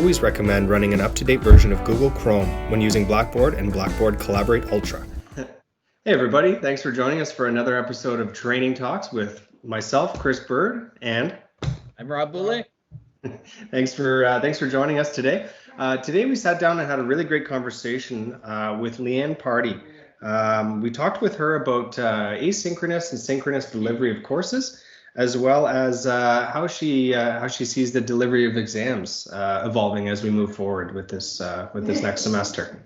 always recommend running an up-to-date version of Google Chrome when using Blackboard and Blackboard Collaborate Ultra. Hey everybody, thanks for joining us for another episode of Training Talks with myself, Chris Bird, and I'm Rob Boulay. Thanks for joining us today. Today we sat down and had a really great conversation with Liane Pardy. We talked with her about asynchronous and synchronous delivery of courses, as well as how she sees the delivery of exams evolving as we move forward with this next semester.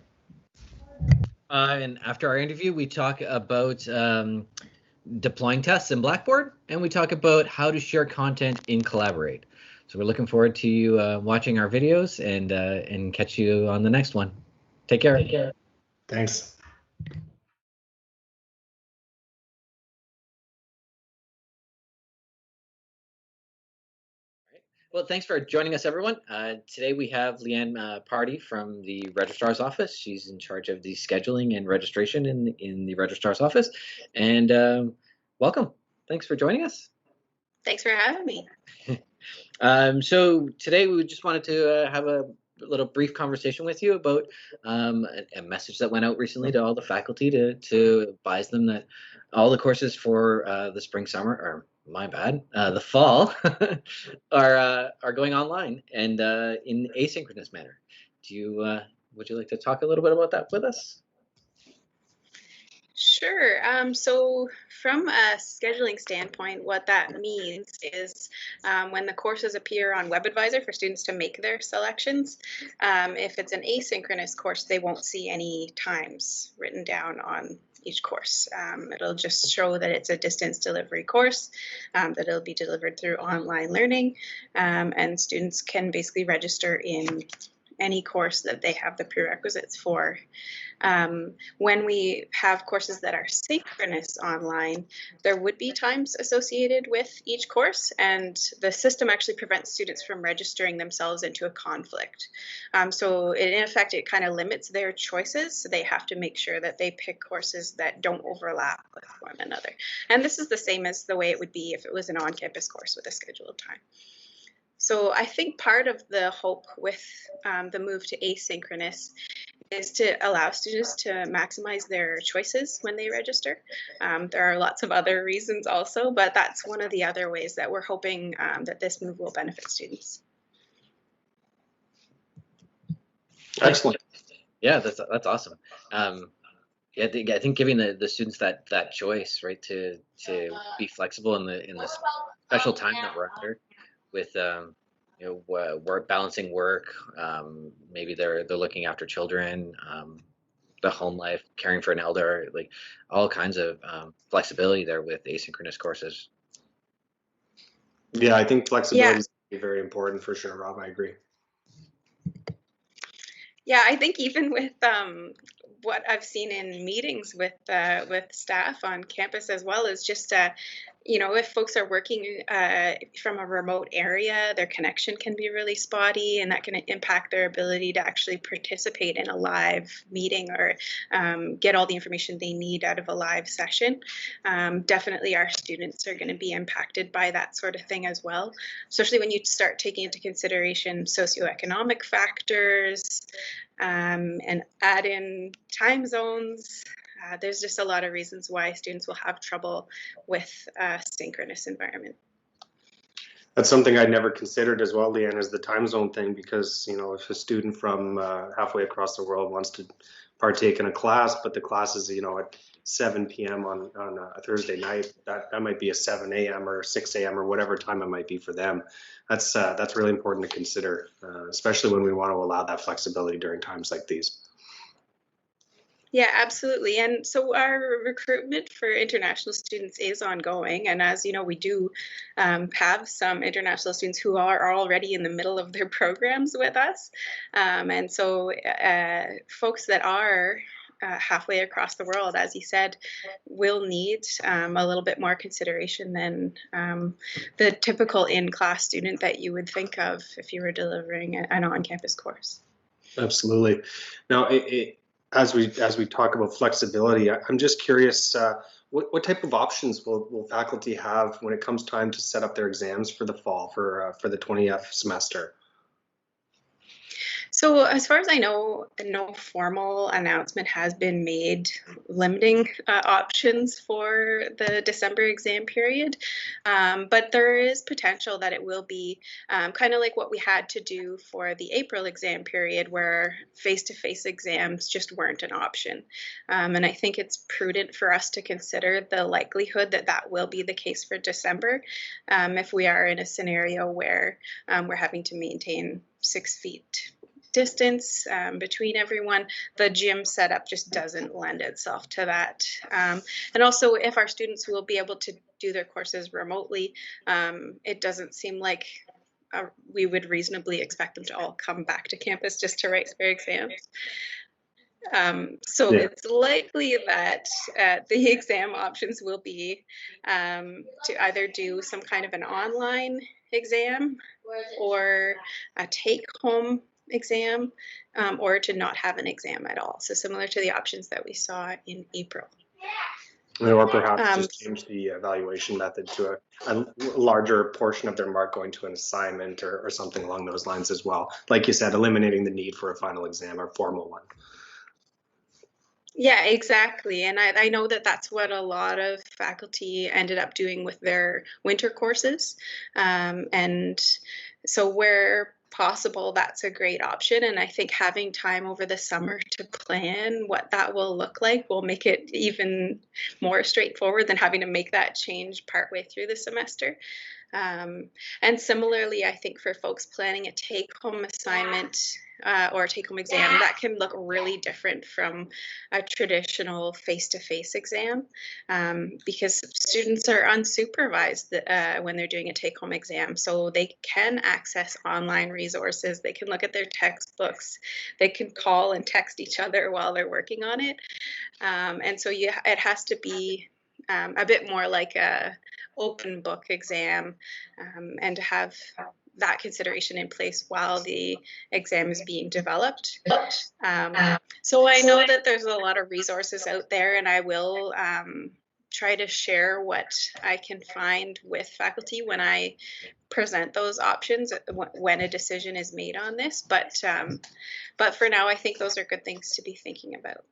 And after our interview, we talk about deploying tests in Blackboard, and we talk about how to share content in Collaborate. So we're looking forward to you watching our videos and catch you on the next one. Take care. Thanks. Well, thanks for joining us, everyone. Today we have Liane Pardy from the Registrar's office. She's in charge of the scheduling and registration in the Registrar's office. And welcome. Thanks for joining us. Thanks for having me. So today we just wanted to have a little brief conversation with you about a message that went out recently to all the faculty to advise them that all the courses for the spring, summer, or the fall are going online and in asynchronous manner. Would you like to talk a little bit about that with us? Sure. So from a scheduling standpoint, what that means is when the courses appear on WebAdvisor for students to make their selections, if it's an asynchronous course, they won't see any times written down on each course. It'll just show that it's a distance delivery course, that it'll be delivered through online learning, and students can basically register in any course that they have the prerequisites for. When we have courses that are synchronous online, there would be times associated with each course, and the system actually prevents students from registering themselves into a conflict. So in effect, it kind of limits their choices. So they have to make sure that they pick courses that don't overlap with one another. And this is the same as the way it would be if it was an on-campus course with a scheduled time. So I think part of the hope with the move to asynchronous is to allow students to maximize their choices when they register. There are lots of other reasons also, but that's one of the other ways that we're hoping that this move will benefit students. Excellent. Yeah, that's awesome. Yeah, I think giving the students that choice, right, to be flexible in the special time that we're under with work, balancing work, maybe they're looking after children, the home life, caring for an elder, like all kinds of flexibility there with asynchronous courses. Yeah, I think flexibility is very important for sure, Rob. I agree. Yeah, I think even with what I've seen in meetings with staff on campus as well is just if folks are working from a remote area, their connection can be really spotty, and that can impact their ability to actually participate in a live meeting or get all the information they need out of a live session. Definitely our students are going to be impacted by that sort of thing as well, especially when you start taking into consideration socioeconomic factors and add in time zones. There's just a lot of reasons why students will have trouble with a synchronous environment. That's something I'd never considered as well, Liane, is the time zone thing, because, if a student from halfway across the world wants to partake in a class, but the class is, at 7 p.m. on a Thursday night, that might be a 7 a.m. or 6 a.m. or whatever time it might be for them. That's really important to consider, especially when we want to allow that flexibility during times like these. Yeah, absolutely. And so our recruitment for international students is ongoing. And as you know, we do have some international students who are already in the middle of their programs with us. And so folks that are halfway across the world, as you said, will need a little bit more consideration than the typical in-class student that you would think of if you were delivering an on-campus course. Absolutely. Now, as we talk about flexibility, I'm just curious, what type of options will faculty have when it comes time to set up their exams for the fall, for the 20th semester? So as far as I know, no formal announcement has been made limiting options for the December exam period, but there is potential that it will be kind of like what we had to do for the April exam period, where face-to-face exams just weren't an option. And I think it's prudent for us to consider the likelihood that that will be the case for December, if we are in a scenario where we're having to maintain 6 feet distance between everyone. The gym setup just doesn't lend itself to that. And also, if our students will be able to do their courses remotely, it doesn't seem like we would reasonably expect them to all come back to campus just to write their exams. So it's likely that the exam options will be to either do some kind of an online exam or a take-home exam, or to not have an exam at all. So similar to the options that we saw in April. Or perhaps just change the evaluation method to a larger portion of their mark going to an assignment or something along those lines as well. Like you said, eliminating the need for a final exam or formal one. Yeah, exactly. And I know that that's what a lot of faculty ended up doing with their winter courses. And so where possible, that's a great option. And I think having time over the summer to plan what that will look like will make it even more straightforward than having to make that change partway through the semester. And similarly, I think for folks planning a take-home assignment or a take-home exam, that can look really different from a traditional face-to-face exam, because students are unsupervised when they're doing a take-home exam. So they can access online resources, they can look at their textbooks, they can call and text each other while they're working on it. And so it has to be a bit more like a open book exam, and to have that consideration in place while the exam is being developed. So I know that there's a lot of resources out there, and I will try to share what I can find with faculty when I present those options when a decision is made on this. But for now, I think those are good things to be thinking about.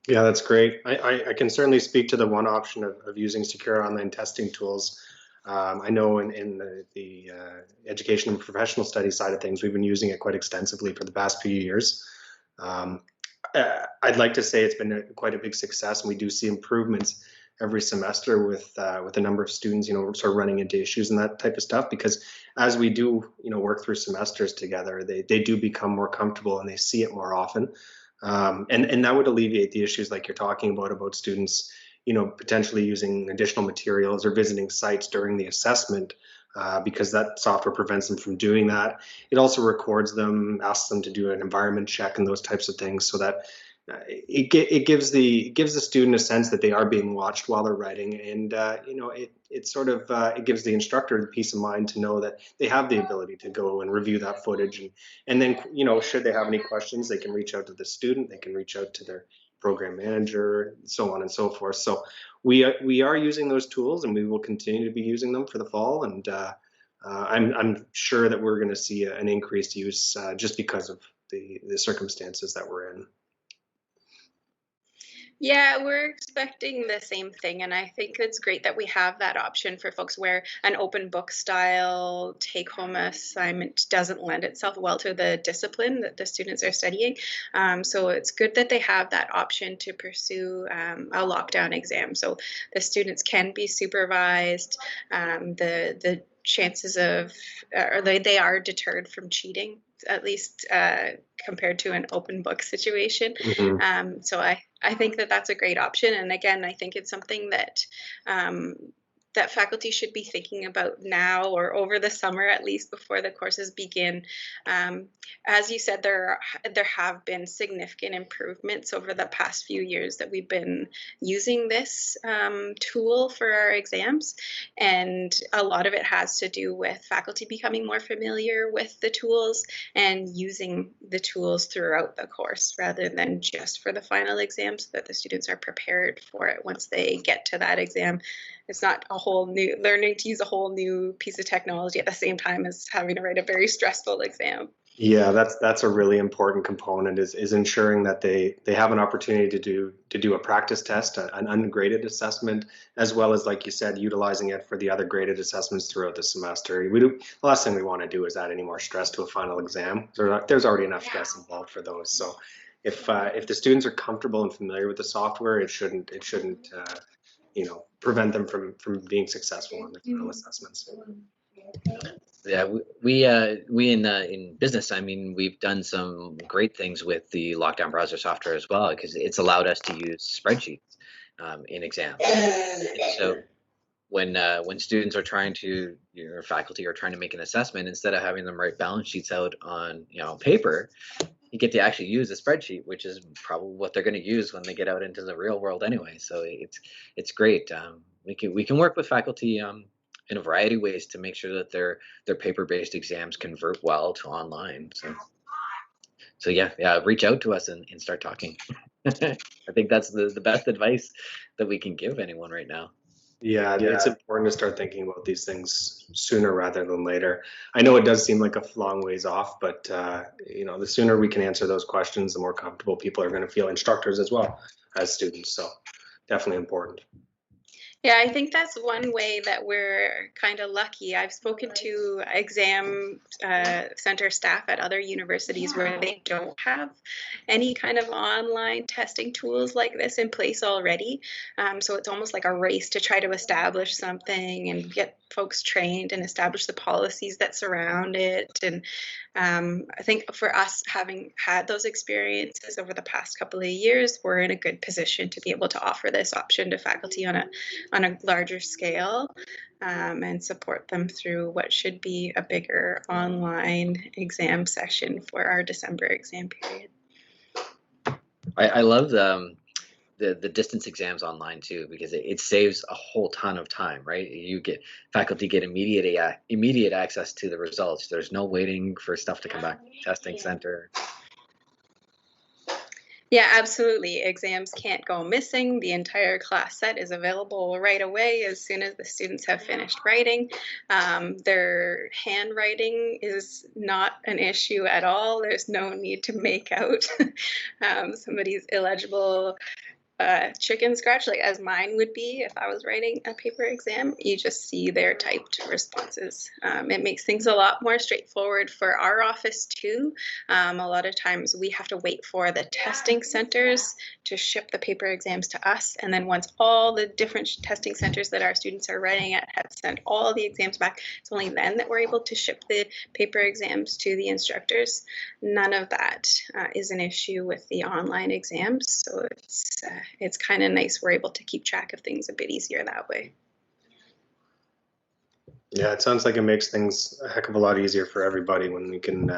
Yeah, that's great. I can certainly speak to the one option of using secure online testing tools. I know in the education and professional studies side of things, we've been using it quite extensively for the past few years. I'd like to say it's been quite a big success, and we do see improvements every semester with a number of students, sort of running into issues and that type of stuff. Because as we do, work through semesters together, they do become more comfortable and they see it more often. And that would alleviate the issues like you're talking about students, potentially using additional materials or visiting sites during the assessment, because that software prevents them from doing that. It also records them, asks them to do an environment check and those types of things, so that it gives the student a sense that they are being watched while they're writing, and it gives the instructor the peace of mind to know that they have the ability to go and review that footage, and then should they have any questions, they can reach out to the student, they can reach out to their program manager, so on and so forth. So we are using those tools, and we will continue to be using them for the fall, and I'm sure that we're going to see an increased use just because of the circumstances that we're in. Yeah, we're expecting the same thing, and I think it's great that we have that option for folks where an open book style take-home assignment doesn't lend itself well to the discipline that the students are studying. So it's good that they have that option to pursue a lockdown exam, so the students can be supervised. The chances of, or they are deterred from cheating, at least compared to an open book situation. Mm-hmm. So I think that that's a great option. And again, I think it's something that that faculty should be thinking about now or over the summer, at least before the courses begin. As you said, there have been significant improvements over the past few years that we've been using this tool for our exams. And a lot of it has to do with faculty becoming more familiar with the tools and using the tools throughout the course rather than just for the final exam, so that the students are prepared for it once they get to that exam. It's not a whole new learning to use a whole new piece of technology at the same time as having to write a very stressful exam. Yeah, that's a really important component is ensuring that they have an opportunity to do a practice test, an ungraded assessment, as well as, like you said, utilizing it for the other graded assessments throughout the semester. The last thing we want to do is add any more stress to a final exam. There's already enough stress involved for those. So if the students are comfortable and familiar with the software, it shouldn't prevent them from being successful on the final assessments. Yeah, we in business, I mean, we've done some great things with the lockdown browser software as well, because it's allowed us to use spreadsheets in exams. And so when students are trying to, your faculty are trying to make an assessment, instead of having them write balance sheets out on paper, you get to actually use a spreadsheet, which is probably what they're going to use when they get out into the real world anyway. So it's great. We can work with faculty in a variety of ways to make sure that their paper-based exams convert well to online. So yeah, reach out to us and start talking. I think that's the best advice that we can give anyone right now. Yeah, it's important to start thinking about these things sooner rather than later. I know it does seem like a long ways off, but the sooner we can answer those questions, the more comfortable people are going to feel, instructors as well as students. So definitely important. Yeah, I think that's one way that we're kind of lucky. I've spoken to exam center staff at other universities where they don't have any kind of online testing tools like this in place already. So it's almost like a race to try to establish something and get folks trained and establish the policies that surround it. And I think for us, having had those experiences over the past couple of years, we're in a good position to be able to offer this option to faculty on a larger scale, and support them through what should be a bigger online exam session for our December exam period. I love the distance exams online too, because it saves a whole ton of time, right? Faculty get immediate access to the results. There's no waiting for stuff to come back from the testing center. Yeah, absolutely. Exams can't go missing. The entire class set is available right away as soon as the students have finished writing. Their handwriting is not an issue at all. There's no need to make out somebody's illegible chicken scratch, like as mine would be if I was writing a paper exam. You just see their typed responses. It makes things a lot more straightforward for our office too. A lot of times we have to wait for the testing centers to ship the paper exams to us, and then once all the different testing centers that our students are writing at have sent all the exams back, it's only then that we're able to ship the paper exams to the instructors. None of that is an issue with the online exams, so it's kind of nice. We're able to keep track of things a bit easier that way. Yeah, it sounds like it makes things a heck of a lot easier for everybody when we can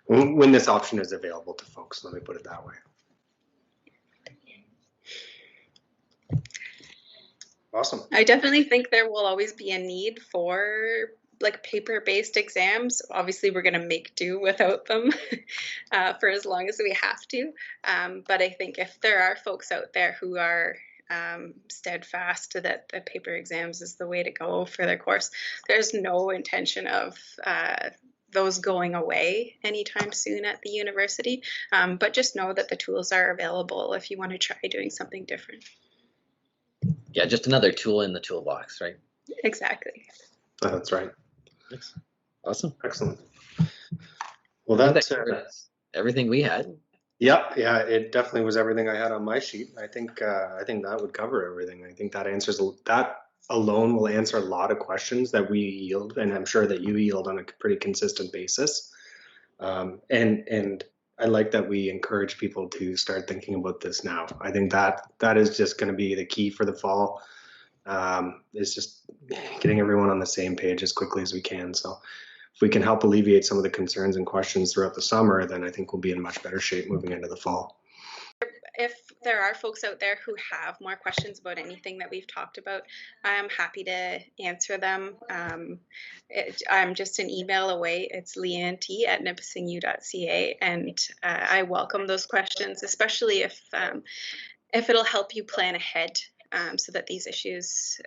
when this option is available to folks. Let me put it that way. Awesome. I definitely think there will always be a need for like paper-based exams. Obviously, we're going to make do without them for as long as we have to. But I think if there are folks out there who are steadfast that the paper exams is the way to go for their course, there's no intention of those going away anytime soon at the university. But just know that the tools are available if you want to try doing something different. Yeah, just another tool in the toolbox, right? Exactly. That's right. Awesome. Excellent. Well, that's everything we had. Yeah, it definitely was everything I had on my sheet. I think that would cover everything. I think that alone will answer a lot of questions that we yield, and I'm sure that you yield on a pretty consistent basis. And I like that we encourage people to start thinking about this now. I think that is just going to be the key for the fall. Is just getting everyone on the same page as quickly as we can. So if we can help alleviate some of the concerns and questions throughout the summer, then I think we'll be in much better shape moving into the fall. If there are folks out there who have more questions about anything that we've talked about, I'm happy to answer them. I'm just an email away. It's liant@nipissingU.ca, and I welcome those questions, especially if it'll help you plan ahead, so that these issues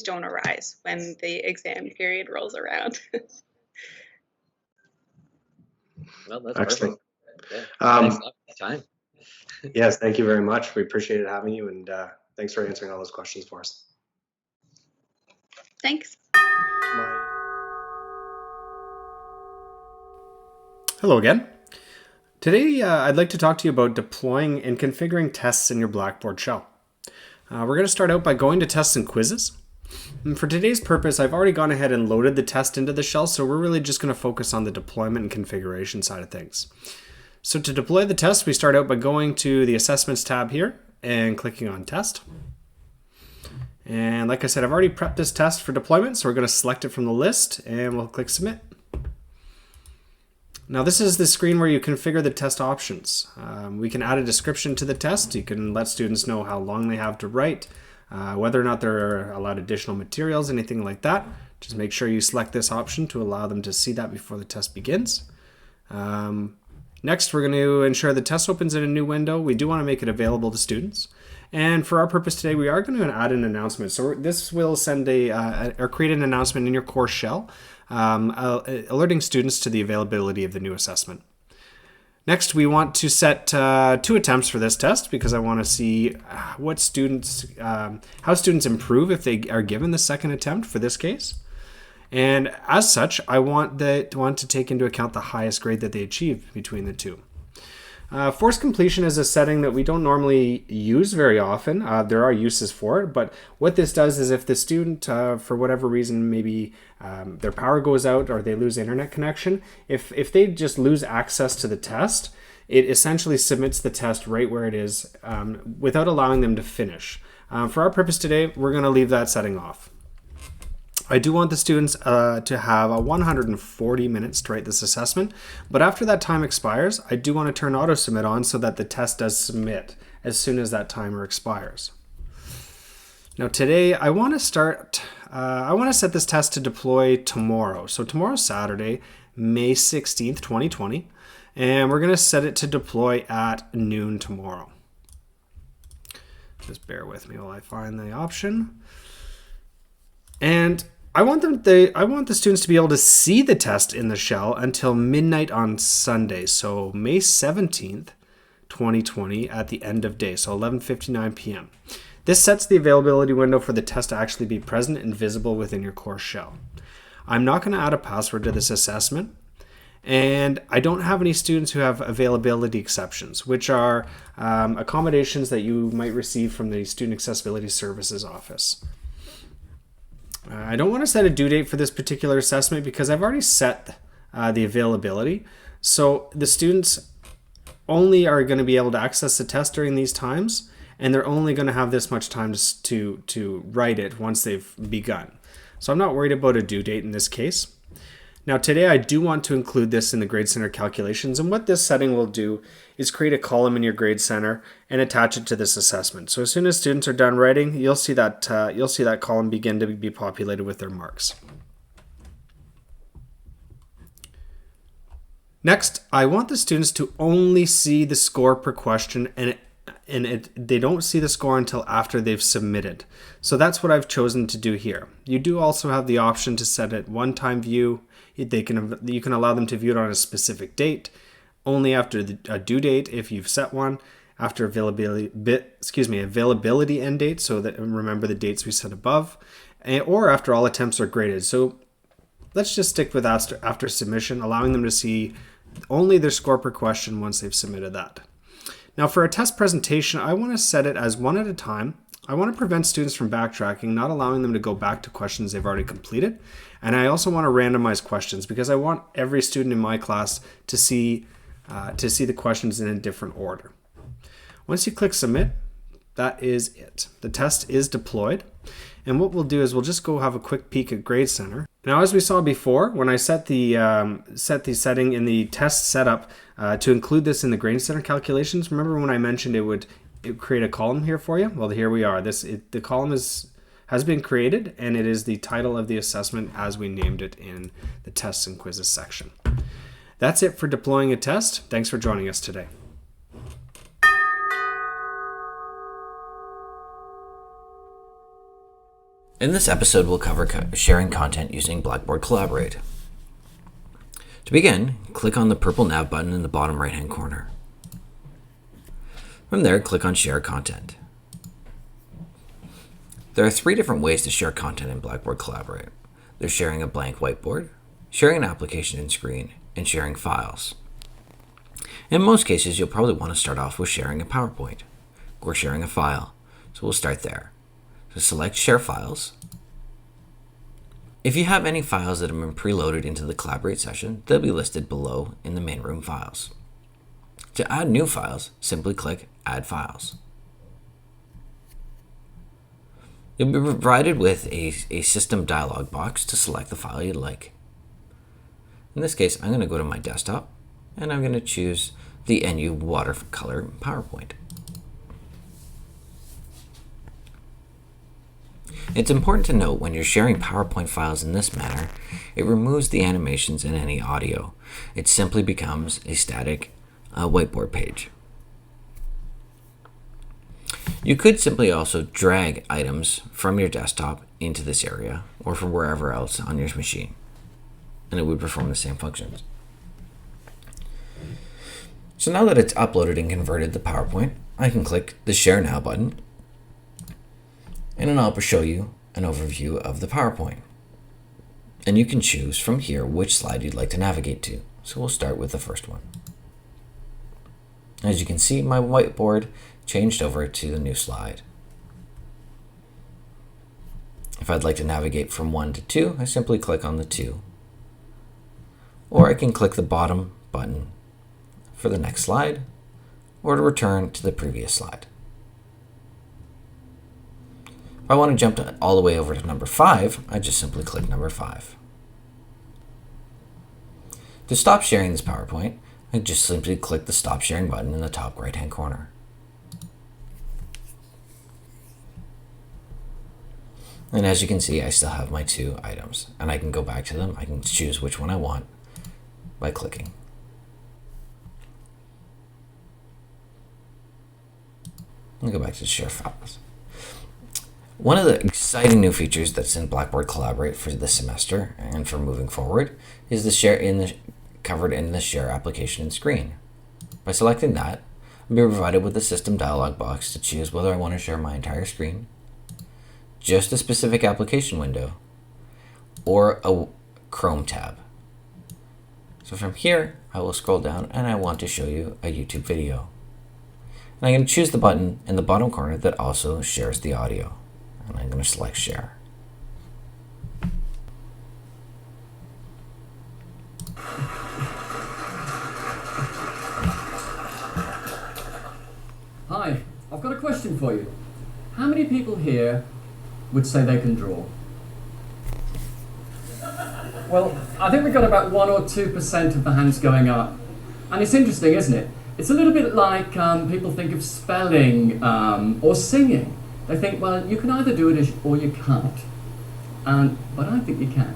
don't arise when the exam period rolls around. Well, that's Excellent. perfect. Yeah. Thanks a lot for your time. Yes, thank you very much. We appreciated having you, and thanks for answering all those questions for us. Thanks. Hello again. Today, I'd like to talk to you about deploying and configuring tests in your Blackboard shell. We're going to start out by going to tests and quizzes. And for today's purpose, I've already gone ahead and loaded the test into the shell, so we're really just going to focus on the deployment and configuration side of things. So to deploy the test, we start out by going to the Assessments tab here and clicking on Test. And like I said, I've already prepped this test for deployment, so we're going to select it from the list and we'll click Submit. Now this is the screen where you configure the test options. We can add a description to the test. You can let students know how long they have to write, whether or not they're allowed additional materials, anything like that. Just make sure you select this option to allow them to see that before the test begins. Next, we're going to ensure the test opens in a new window. We do want to make it available to students. And for our purpose today, we are going to add an announcement. So this will send or create an announcement in your course shell, alerting students to the availability of the new assessment. Next, we want to set 2 attempts for this test because I want to see how students improve if they are given the second attempt for this case. And as such, I want to take into account the highest grade that they achieve between the two. Forced completion is a setting that we don't normally use very often. There are uses for it, but what this does is if the student, for whatever reason, maybe their power goes out or they lose internet connection, if they just lose access to the test, it essentially submits the test right where it is without allowing them to finish. For our purpose today, we're going to leave that setting off. I do want the students to have 140 minutes to write this assessment, but after that time expires, I do want to turn auto submit on so that the test does submit as soon as that timer expires. Now today I want to set this test to deploy tomorrow. So tomorrow's Saturday, May 16th, 2020, and we're going to set it to deploy at noon tomorrow. Just bear with me while I find the option. And I want the students to be able to see the test in the shell until midnight on Sunday, so May 17th, 2020 at the end of day, so 11:59 p.m. This sets the availability window for the test to actually be present and visible within your course shell. I'm not going to add a password to this assessment, and I don't have any students who have availability exceptions, which are accommodations that you might receive from the Student Accessibility Services Office. I don't want to set a due date for this particular assessment because I've already set the availability. So the students only are going to be able to access the test during these times, and they're only going to have this much time to write it once they've begun. So I'm not worried about a due date in this case. Now today I do want to include this in the Grade Center calculations, and what this setting will do is create a column in your Grade Center and attach it to this assessment. So as soon as students are done writing, you'll see that column begin to be populated with their marks. Next, I want the students to only see the score per question, and they don't see the score until after they've submitted. So that's what I've chosen to do here. You do also have the option to set it one-time view. You can allow them to view it on a specific date, only after a due date if you've set one, after availability end date, so that remember the dates we set above, or after all attempts are graded. So let's just stick with after submission, allowing them to see only their score per question once they've submitted that. Now for a test presentation, I want to set it as one at a time. I want to prevent students from backtracking, not allowing them to go back to questions they've already completed. And I also want to randomize questions because I want every student in my class to see the questions in a different order. Once you click submit, that is it. The test is deployed. And what we'll do is we'll just go have a quick peek at Grade Center. Now, as we saw before, when I set the setting in the test setup to include this in the Grade Center calculations, remember when I mentioned it would create a column here for you? Well, here we are. The column has been created, and it is the title of the assessment as we named it in the tests and quizzes section. That's it for deploying a test. Thanks for joining us today. In this episode, we'll cover sharing content using Blackboard Collaborate. To begin, click on the purple nav button in the bottom right-hand corner. From there, click on Share Content. There are 3 different ways to share content in Blackboard Collaborate. There's sharing a blank whiteboard, sharing an application in screen, and sharing files. In most cases, you'll probably want to start off with sharing a PowerPoint or sharing a file, so we'll start there. So select Share Files. If you have any files that have been preloaded into the Collaborate session, they'll be listed below in the main room files. To add new files, simply click Add Files. You'll be provided with a system dialog box to select the file you'd like. In this case, I'm going to go to my desktop, and I'm going to choose the NU watercolor PowerPoint. It's important to note when you're sharing PowerPoint files in this manner, it removes the animations and any audio. It simply becomes a static whiteboard page. You could simply also drag items from your desktop into this area or from wherever else on your machine, and it would perform the same functions. So now that it's uploaded and converted the PowerPoint, I can click the Share Now button, and it'll show you an overview of the PowerPoint. And you can choose from here which slide you'd like to navigate to. So we'll start with the first one. As you can see, my whiteboard changed over to the new slide. If I'd like to navigate from 1 to 2, I simply click on the 2. Or I can click the bottom button for the next slide, or to return to the previous slide. If I want to jump all the way over to number 5, I just simply click number 5. To stop sharing this PowerPoint, I just simply click the Stop Sharing button in the top right-hand corner. And as you can see, I still have my 2 items, and I can go back to them. I can choose which one I want by clicking. I'll go back to Share Files. One of the exciting new features that's in Blackboard Collaborate for this semester and for moving forward is covered in the Share application and screen. By selecting that, I'll be provided with a system dialog box to choose whether I want to share my entire screen, just a specific application window, or a Chrome tab. So from here, I will scroll down and I want to show you a YouTube video. And I'm going to choose the button in the bottom corner that also shares the audio. And I'm going to select Share. Hi, I've got a question for you. How many people here would say they can draw? Well, I think we've got about 1 or 2% of the hands going up. And it's interesting, isn't it? It's a little bit like people think of spelling or singing. They think, well, you can either do it or you can't. But I think you can.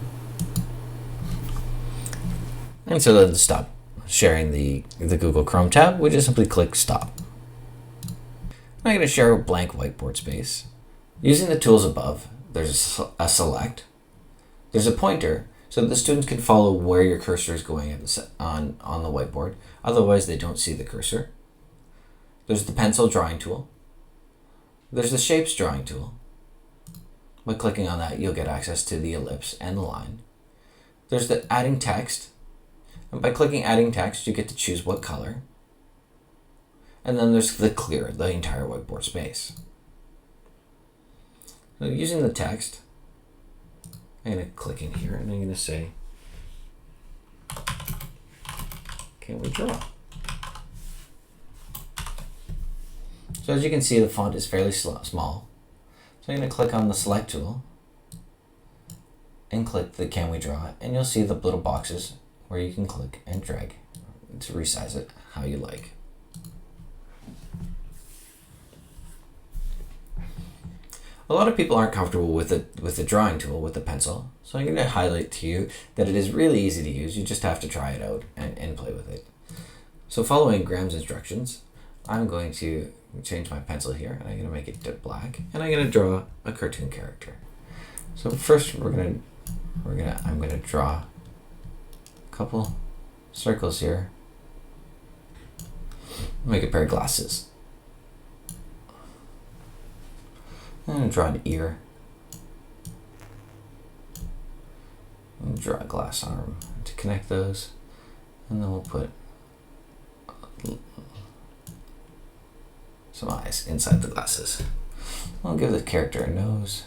And so then to stop sharing the Google Chrome tab, we just simply click Stop. I'm going to share a blank whiteboard space. Using the tools above, there's a select, there's a pointer, so that the students can follow where your cursor is going on the whiteboard. Otherwise, they don't see the cursor. There's the pencil drawing tool. There's the shapes drawing tool. By clicking on that, you'll get access to the ellipse and the line. There's the adding text. And by clicking adding text, you get to choose what color. And then there's the clear, the entire whiteboard space. So using the text, I'm going to click in here and I'm going to say, can we draw? So as you can see, the font is fairly small. So I'm going to click on the select tool and click the Can We Draw, and you'll see the little boxes where you can click and drag to resize it how you like. A lot of people aren't comfortable with the drawing tool, with the pencil, so I'm going to highlight to you that it is really easy to use. You just have to try it out and play with it. So following Graham's instructions, I'm going to change my pencil here, and I'm going to make it black, and I'm going to draw a cartoon character. So first I'm going to draw a couple circles here. Make a pair of glasses. And draw an ear. And draw a glass arm to connect those. And then we'll put some eyes inside the glasses. I'll give the character a nose.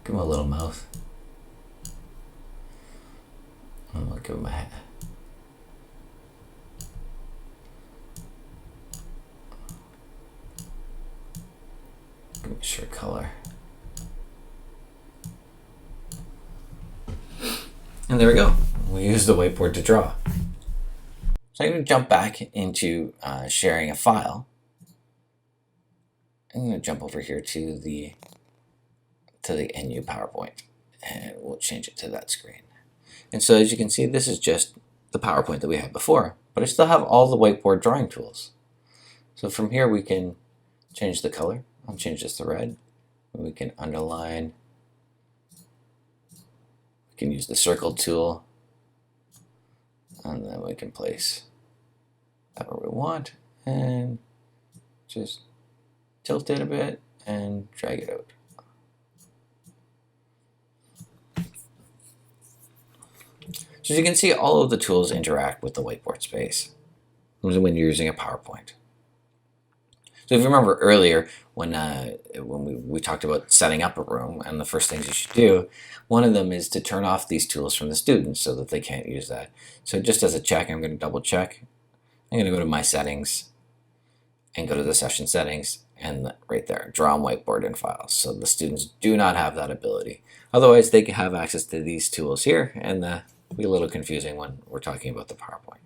Give him a little mouth. And we'll give him a head. Give him a shirt color. And there we go. We use the whiteboard to draw. So I'm going to jump back into sharing a file. I'm going to jump over here to the NU PowerPoint, and we'll change it to that screen. And so as you can see, this is just the PowerPoint that we had before, but I still have all the whiteboard drawing tools. So from here we can change the color. I'll change this to red. We can underline. We can use the circle tool, and then we can place that where we want and just tilt it a bit and drag it out. So as you can see, all of the tools interact with the whiteboard space when you're using a PowerPoint. So if you remember earlier when we talked about setting up a room and the first things you should do, one of them is to turn off these tools from the students so that they can't use that. So just as a check, I'm going to double check. I'm going to go to my settings and go to the session settings, and right there, draw on whiteboard and files. So the students do not have that ability. Otherwise, they can have access to these tools here, and be a little confusing when we're talking about the PowerPoint.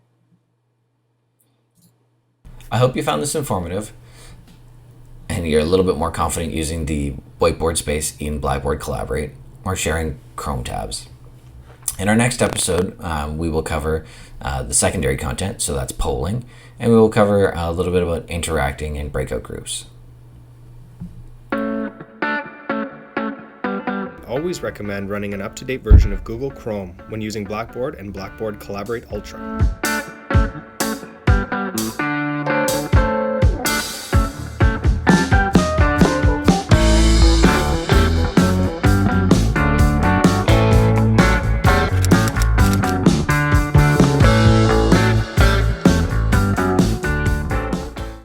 I hope you found this informative and you're a little bit more confident using the whiteboard space in Blackboard Collaborate or sharing Chrome tabs. In our next episode, we will cover the secondary content, so that's polling, and we will cover a little bit about interacting in breakout groups. Always recommend running an up-to-date version of Google Chrome when using Blackboard and Blackboard Collaborate Ultra.